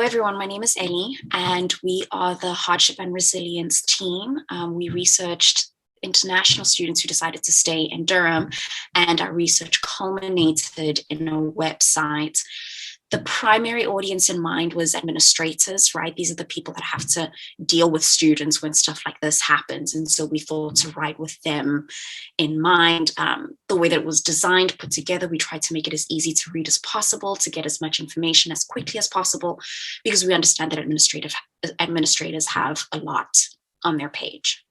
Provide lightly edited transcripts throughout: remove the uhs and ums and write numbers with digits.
everyone, my name is Ellie, and we are the Hardship and Resilience team. We researched international students who decided to stay in Durham, and our research culminated in a website. The primary audience in mind was administrators, right? These are the people that have to deal with students when stuff like this happens. And so we thought to write with them in mind. The way that it was designed, put together, we tried to make it as easy to read as possible, to get as much information as quickly as possible, because we understand that administrators have a lot on their page.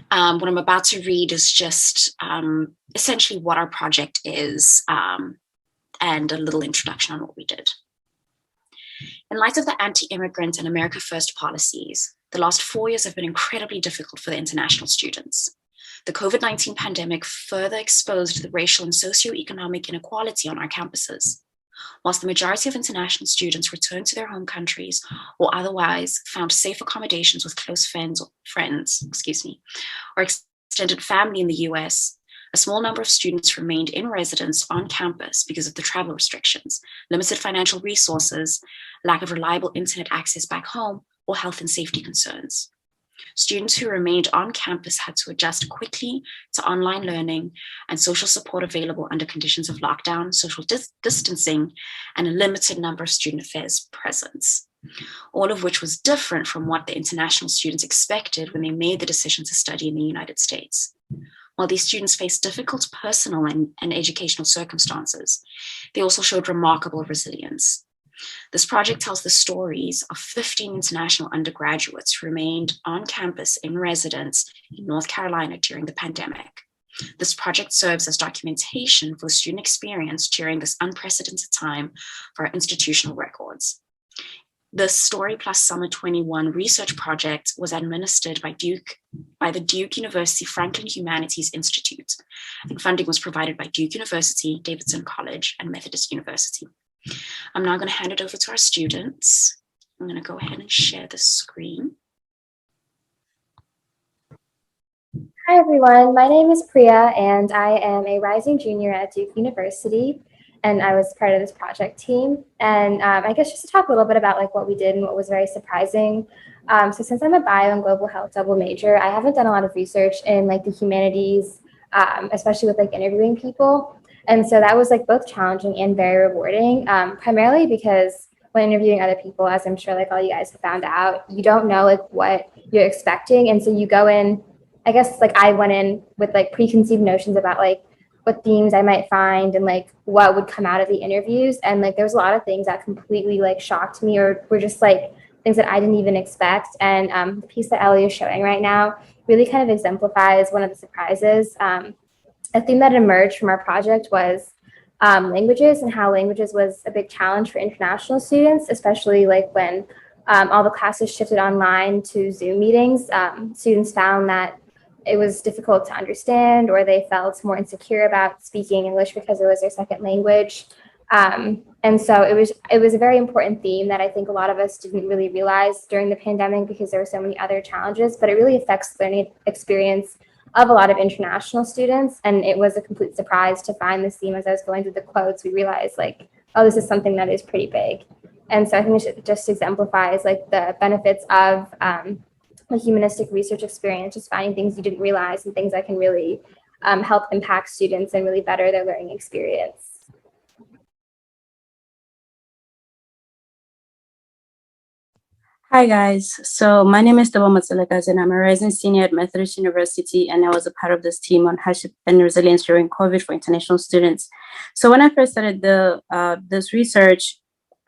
What I'm about to read is just essentially what our project is, and a little introduction on what we did. In light of the anti-immigrant and America First policies, the last 4 years have been incredibly difficult for the international students. The COVID-19 pandemic further exposed the racial and socio-economic inequality on our campuses. Whilst the majority of international students returned to their home countries or otherwise found safe accommodations with close friends, or extended family in the US, a small number of students remained in residence on campus because of the travel restrictions, limited financial resources, lack of reliable internet access back home, or health and safety concerns. Students who remained on campus had to adjust quickly to online learning and social support available under conditions of lockdown, social distancing, and a limited number of student affairs presence, all of which was different from what the international students expected when they made the decision to study in the United States. While these students faced difficult personal and educational circumstances, they also showed remarkable resilience. This project tells the stories of 15 international undergraduates who remained on campus in residence in North Carolina during the pandemic. This project serves as documentation for the student experience during this unprecedented time for our institutional records. The Story Plus Summer 21 research project was administered by the Duke University Franklin Humanities Institute, and funding was provided by Duke University, Davidson College, and Methodist University. I'm now going to hand it over to our students. I'm going to go ahead and share the screen. Hi everyone, my name is Priya and I am a rising junior at Duke University, and I was part of this project team. And I guess just to talk a little bit about like what we did and what was very surprising. So since I'm a bio and global health double major, I haven't done a lot of research in like the humanities, especially with like interviewing people. And so that was like both challenging and very rewarding, primarily because when interviewing other people, as I'm sure like all you guys have found out, you don't know like what you're expecting. And so you go in, I guess like I went in with like preconceived notions about like what themes I might find and like what would come out of the interviews. And like there was a lot of things that completely like shocked me or were just like things that I didn't even expect. And the piece that Ellie is showing right now really kind of exemplifies one of the surprises. A theme that emerged from our project was languages, and how languages was a big challenge for international students, especially like when all the classes shifted online to Zoom meetings. Students found that it was difficult to understand, or they felt more insecure about speaking English because it was their second language. And so it was a very important theme that I think a lot of us didn't really realize during the pandemic because there were so many other challenges, but it really affects the learning experience of a lot of international students. And it was a complete surprise to find this theme. As I was going through the quotes, we realized like, oh, this is something that is pretty big. And so I think it just exemplifies like the benefits of a humanistic research experience, just finding things you didn't realize and things that can really help impact students and really better their learning experience. Hi guys, so my name is Dabo Matsalakas and I'm a rising senior at Methodist University, and I was a part of this team on hardship and resilience during COVID for international students. So when I first started this research,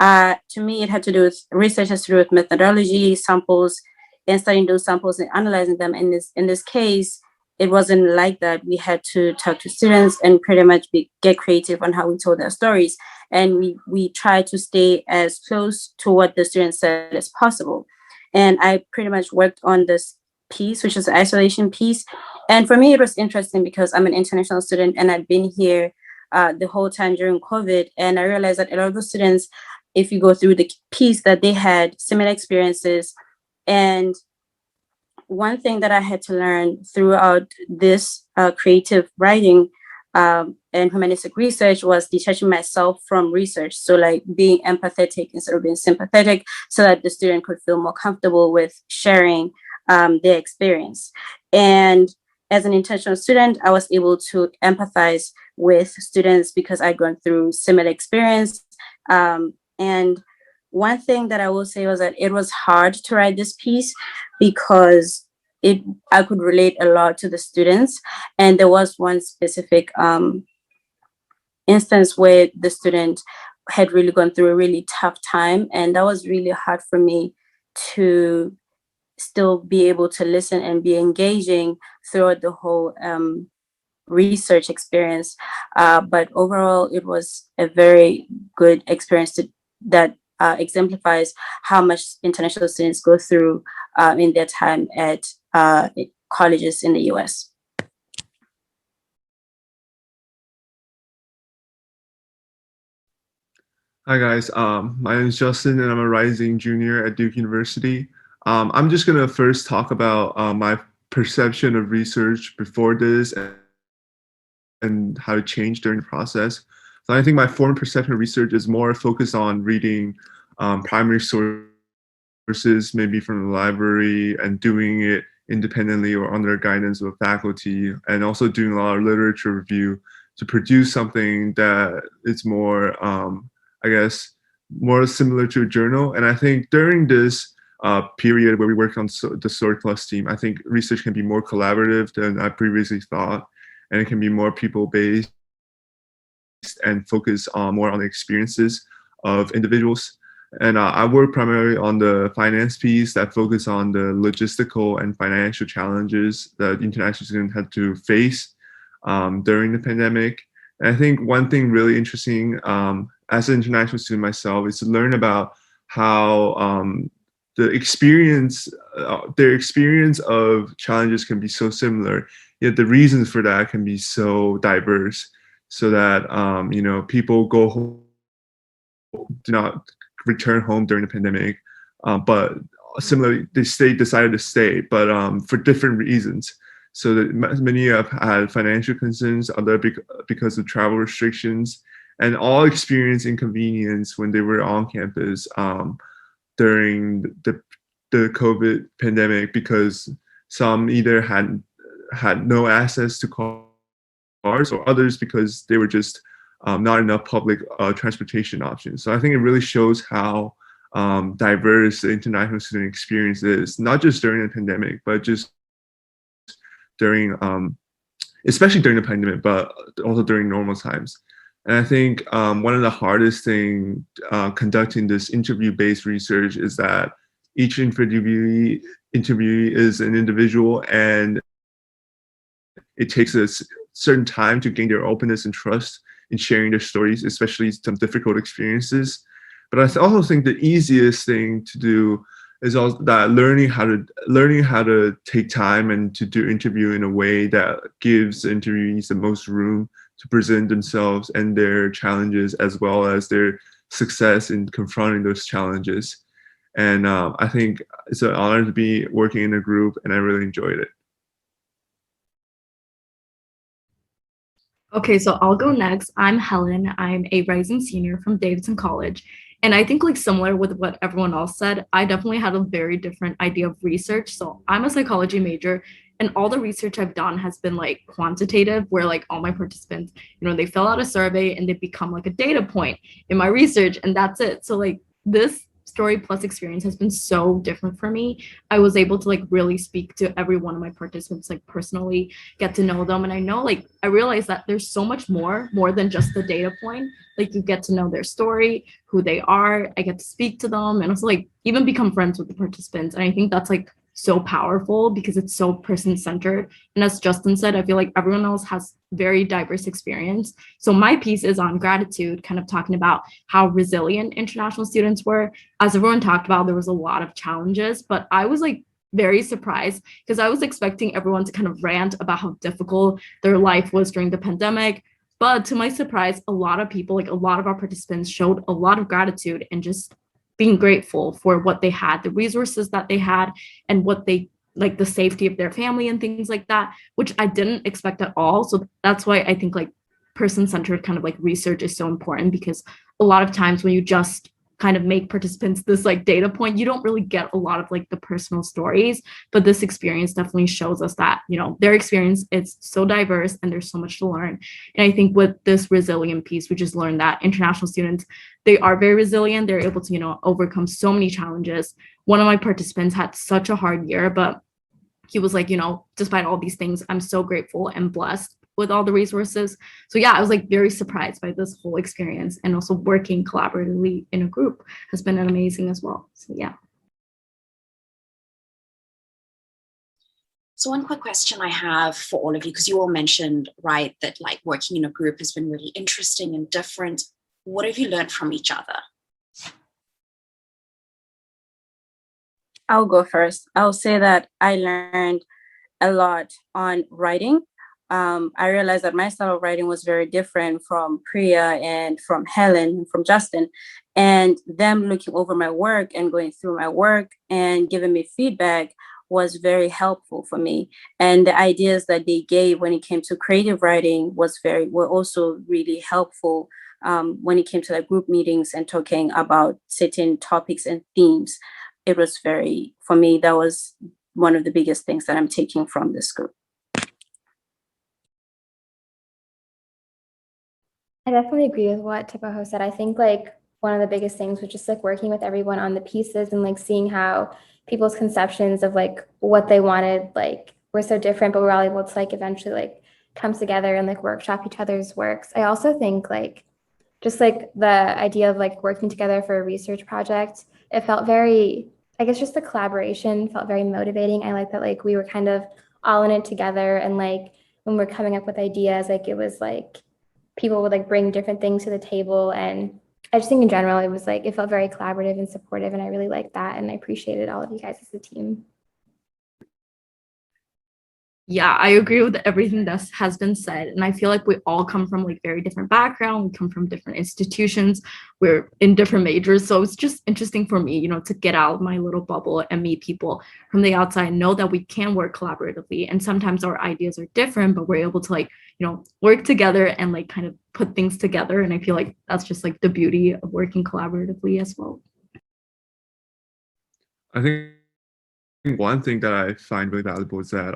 to me it had to do with research has to do with methodology, samples, and studying those samples and analyzing them. In this case, it wasn't like that. We had to talk to students and pretty much get creative on how we told their stories. And we tried to stay as close to what the students said as possible. And I pretty much worked on this piece, which is the isolation piece. And for me, it was interesting because I'm an international student and I've been here the whole time during COVID. And I realized that a lot of the students, if you go through the piece, that they had similar experiences. And one thing that I had to learn throughout this creative writing and humanistic research was detaching myself from research. So like being empathetic instead of being sympathetic, so that the student could feel more comfortable with sharing their experience. And as an intentional student, I was able to empathize with students because I'd gone through similar experience. And one thing that I will say was that it was hard to write this piece because I could relate a lot to the students. And there was one specific instance where the student had really gone through a really tough time. And that was really hard for me to still be able to listen and be engaging throughout the whole research experience. But overall, it was a very good experience that exemplifies how much international students go through in their time at colleges in the US. Hi guys, my name is Justin and I'm a rising junior at Duke University. I'm just gonna first talk about my perception of research before this and how it changed during the process. So I think my former perception of research is more focused on reading primary sources, maybe from the library, and doing it independently or under guidance of faculty, and also doing a lot of literature review to produce something that is more, I guess, more similar to a journal. And I think during this period where we worked on the Story Plus team, I think research can be more collaborative than I previously thought, and it can be more people-based and focus more on the experiences of individuals. And I work primarily on the finance piece that focus on the logistical and financial challenges that international students had to face during the pandemic. And I think one thing really interesting as an international student myself is to learn about how their experience of challenges can be so similar, yet the reasons for that can be so diverse, so that people do not return home during the pandemic, but similarly they decided to stay, but for different reasons. So that many have had financial concerns, other because of travel restrictions, and all experience inconvenience when they were on campus during the COVID pandemic, because some either had no access to cars, or others because they were just not enough public transportation options. So I think it really shows how diverse the international student experience is, not just during the pandemic, but just during, especially during the pandemic, but also during normal times. And I think one of the hardest things conducting this interview-based research is that each interviewee is an individual, and it takes a certain time to gain their openness and trust in sharing their stories, especially some difficult experiences. But I also think the easiest thing to do is also that learning how to take time and to do interview in a way that gives the interviewees the most room to present themselves and their challenges, as well as their success in confronting those challenges. And I think it's an honor to be working in a group, and I really enjoyed it. Okay, so I'll go next. I'm Helen. I'm a rising senior from Davidson College. And I think like similar with what everyone else said, I definitely had a very different idea of research. So I'm a psychology major, and all the research I've done has been like quantitative, where like all my participants, they fill out a survey and they become like a data point in my research, and that's it. So like this Story Plus experience has been so different for me. I was able to like really speak to every one of my participants, like personally get to know them. And I realized that there's so much more than just the data point. Like you get to know their story, who they are. I get to speak to them, and also like even become friends with the participants. And I think that's like so powerful because it's so person-centered. And as Justin said, I feel like everyone else has very diverse experience. So my piece is on gratitude, kind of talking about how resilient international students were. As everyone talked about, there was a lot of challenges, but I was like very surprised because I was expecting everyone to kind of rant about how difficult their life was during the pandemic. But to my surprise, a lot of people, like a lot of our participants, showed a lot of gratitude and just being grateful for what they had, the resources that they had, and what they like, the safety of their family and things like that, which I didn't expect at all. So that's why I think like person-centered kind of like research is so important, because a lot of times when you just kind of make participants this like data point, you don't really get a lot of like the personal stories. But this experience definitely shows us that, you know, their experience is so diverse and there's so much to learn. And I think with this resilient piece, we just learned that international students, they are very resilient. They're able to, you know, overcome so many challenges. One of my participants had such a hard year, but he was like, you know, despite all these things, I'm so grateful and blessed with all the resources. So yeah, I was like very surprised by this whole experience, and also working collaboratively in a group has been amazing as well. So yeah. So one quick question I have for all of you, because you all mentioned, right, that like working in a group has been really interesting and different. What have you learned from each other? I'll go first. I'll say that I learned a lot on writing. I realized that my style of writing was very different from Priya and from Helen, from Justin, and them looking over my work and going through my work and giving me feedback was very helpful for me. And the ideas that they gave when it came to creative writing were also really helpful when it came to like group meetings and talking about certain topics and themes. It was for me, that was one of the biggest things that I'm taking from this group. I definitely agree with what Tipaho said. I think like one of the biggest things was just like working with everyone on the pieces and like seeing how people's conceptions of like what they wanted like were so different, but we're all able to like eventually like come together and like workshop each other's works. I also think like just like the idea of like working together for a research project, it felt very, I guess just the collaboration felt very motivating. I like that like we were kind of all in it together, and like when we're coming up with ideas, like it was like people would like bring different things to the table. And I just think in general, it was like, it felt very collaborative and supportive. And I really liked that. And I appreciated all of you guys as a team. Yeah, I agree with everything that has been said. And I feel like we all come from like very different backgrounds. We come from different institutions. We're in different majors. So it's just interesting for me, you know, to get out of my little bubble and meet people from the outside, know that we can work collaboratively. And sometimes our ideas are different, but we're able to like, you know, work together and like kind of put things together. And I feel like that's just like the beauty of working collaboratively as well. I think one thing that I find really valuable is that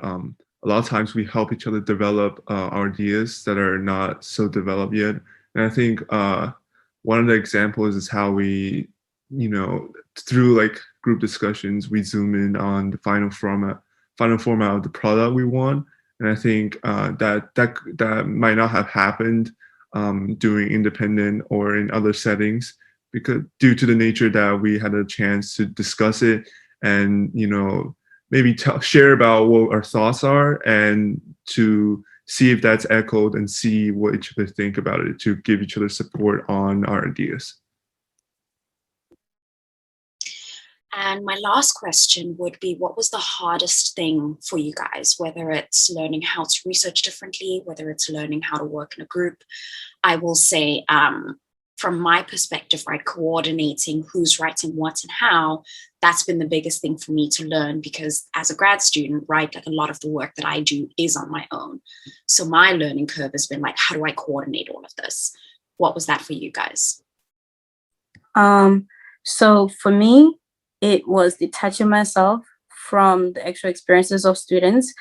a lot of times we help each other develop our ideas that are not so developed yet. And I think one of the examples is how we, you know, through like group discussions, we zoom in on the final format of the product we want. And I think that might not have happened doing independent or in other settings, because due to the nature that we had a chance to discuss it and, you know, maybe share about what our thoughts are, and to see if that's echoed and see what each other think about it, to give each other support on our ideas. And my last question would be, what was the hardest thing for you guys, whether it's learning how to research differently, whether it's learning how to work in a group? I will say, from my perspective, right, coordinating who's writing what and how, that's been the biggest thing for me to learn, because as a grad student, right, like a lot of the work that I do is on my own. So my learning curve has been like, how do I coordinate all of this? What was that for you guys? So for me, it was detaching myself from the actual experiences of students.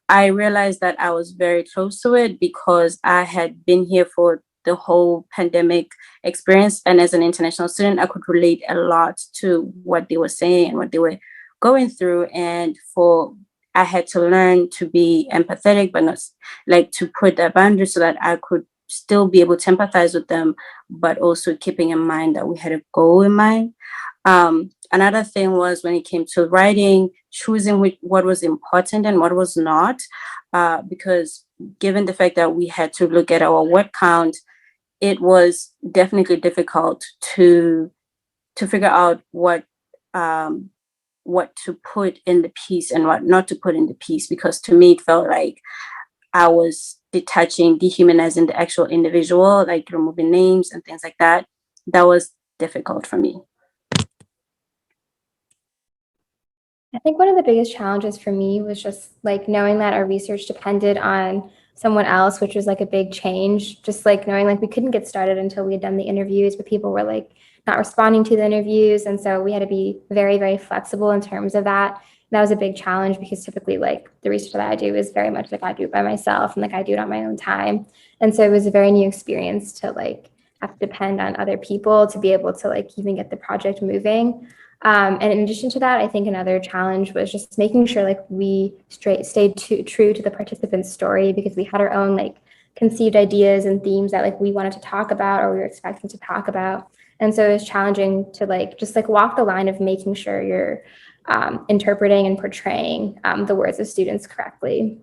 I realized that I was very close to it because I had been here for the whole pandemic experience. And as an international student, I could relate a lot to what they were saying and what they were going through. And I had to learn to be empathetic, but not like to put that boundary so that I could still be able to empathize with them, but also keeping in mind that we had a goal in mind. Another thing was when it came to writing, choosing what was important and what was not, because given the fact that we had to look at our word count, it was definitely difficult to figure out what to put in the piece and what not to put in the piece, because to me it felt like I was detaching, dehumanizing the actual individual, like removing names and things like that. That was difficult for me. I think one of the biggest challenges for me was just like knowing that our research depended on someone else, which was like a big change. Just like knowing like we couldn't get started until we had done the interviews, but people were like not responding to the interviews. And so we had to be very, very flexible in terms of that. That was a big challenge because typically like the research that I do is very much like I do it by myself and like I do it on my own time. And so it was a very new experience to like have to depend on other people to be able to like even get the project moving. And in addition to that, I think another challenge was just making sure like we stayed true to the participant's story, because we had our own like conceived ideas and themes that like we wanted to talk about or we were expecting to talk about. And so it was challenging to like just like walk the line of making sure you're interpreting and portraying the words of students correctly.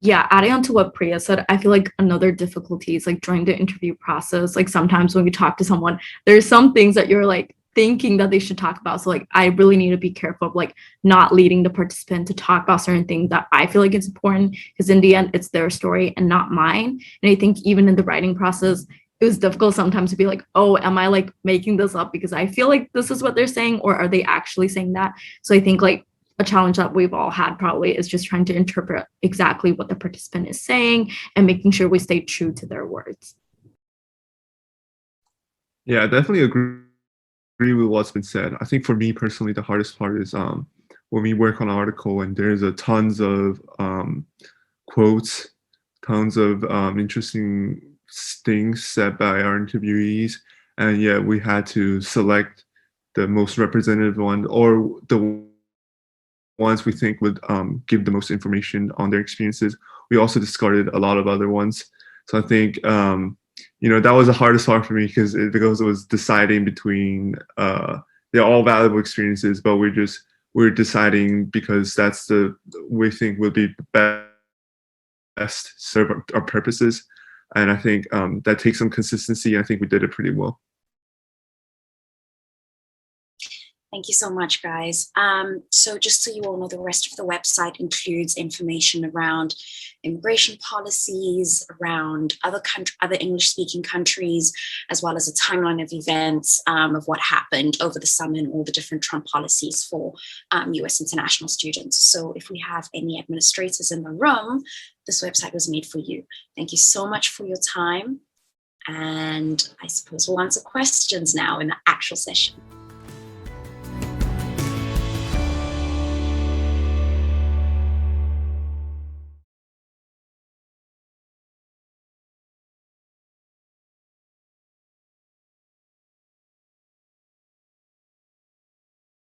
Yeah, adding on to what Priya said, I feel like another difficulty is like during the interview process. Like sometimes when we talk to someone, there's some things that you're like thinking that they should talk about. So like I really need to be careful of like not leading the participant to talk about certain things that I feel like it's important, because in the end it's their story and not mine. And I think even in the writing process, it was difficult sometimes to be like, oh, am I like making this up because I feel like this is what they're saying, or are they actually saying that? So I think like a challenge that we've all had probably is just trying to interpret exactly what the participant is saying and making sure we stay true to their words. Yeah, I definitely agree with what's been said. I think for me personally, the hardest part is when we work on an article and there's a tons of quotes, tons of interesting things said by our interviewees, and yet we had to select the most representative one or the ones we think would give the most information on their experiences. We also discarded a lot of other ones. So I think that was the hardest part for me because it was deciding between they're all valuable experiences, but we're deciding because that's the we think will be best serve our purposes. And I think that takes some consistency. I think we did it pretty well. Thank you so much, guys. So just so you all know, the rest of the website includes information around immigration policies, around other English-speaking countries, as well as a timeline of events of what happened over the summer and all the different Trump policies for US international students. So if we have any administrators in the room, this website was made for you. Thank you so much for your time. And I suppose we'll answer questions now in the actual session.